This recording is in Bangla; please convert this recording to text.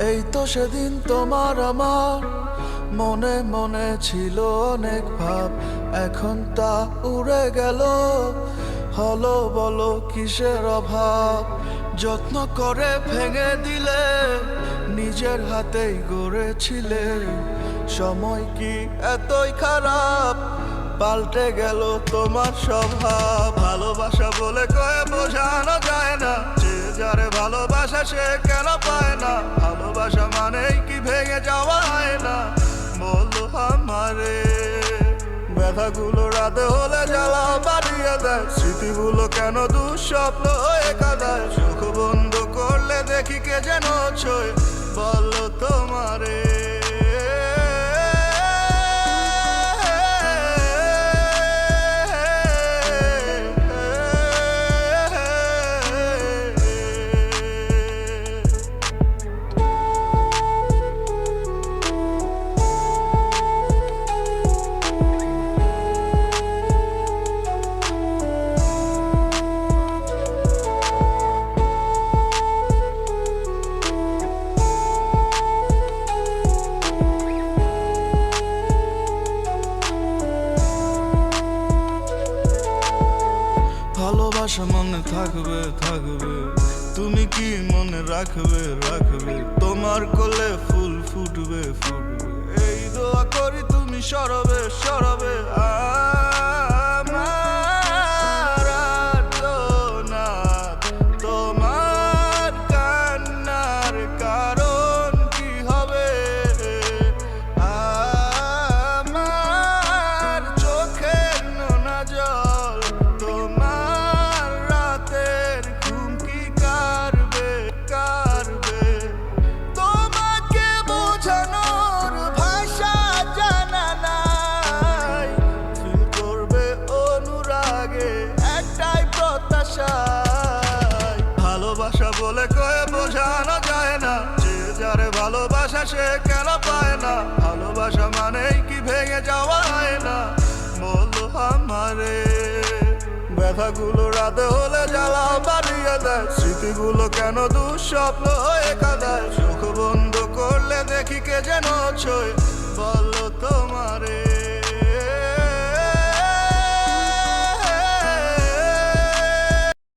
এই তো সেদিন তোমার আমার মনে মনে ছিল অনেক ভাব, এখন তা উড়ে গেল। হলো বলো কিসের অভাব? যত্ন করে ভেঙে দিলে, নিজের হাতেই গড়েছিলে। সময় কি এতই খারাপ? পাল্টে গেল তোমার স্বভাব। ভালোবাসা বলে কয়ে বোঝানো যায় না, যে যারে ভালোবাসা সে কেন পায় না। ভালোবাসা মানেই কি ভেঙে যাওয়া হয় না? বলো আমারে। ব্যথাগুলো রাতে হলে জ্বালা বাড়িয়ে দেয়, স্মৃতিগুলো কেন দুঃস্বপ্ন হয়ে কাঁদায়। চোখ বন্ধ করলে দেখি কে যেন ছয়, বলো তোমারে। ভালোবাসা মনে থাকবে থাকবে, তুমি কি মনে রাখবে রাখবে। তোমার কোলে ফুল ফুটবে ফুটবে, এই দোয়া করি তুমি সরবে সরবে। আমার আর্তনাদ, তোমার কান্নার কারণ কি হবে? আমার চোখের নোনা জল, তোমার রাতের ঘুম কি কারবে কারবে? তোমাকে বোঝানোর ভাষা জানা নাই, ফিল করবে অনুরাগে একটাই প্রত্যাশায়। ভালোবাসা বলে কয়ে বোঝানো যায় না, যে যারে ভালোবাসা সে কেন পায় না। ভালোবাসা মানেই কি ভেঙে যাওয়া হয় না? বলো আমারে। ব্যথাগুলো রাতে হলে জ্বালা বাড়িয়ে দেয়, স্মৃতিগুলো কেন দুঃস্বপ্ন হয়ে কাঁদায়। চোখ বন্ধ করলে দেখি কে যেন ছয়, বলো তোমারে।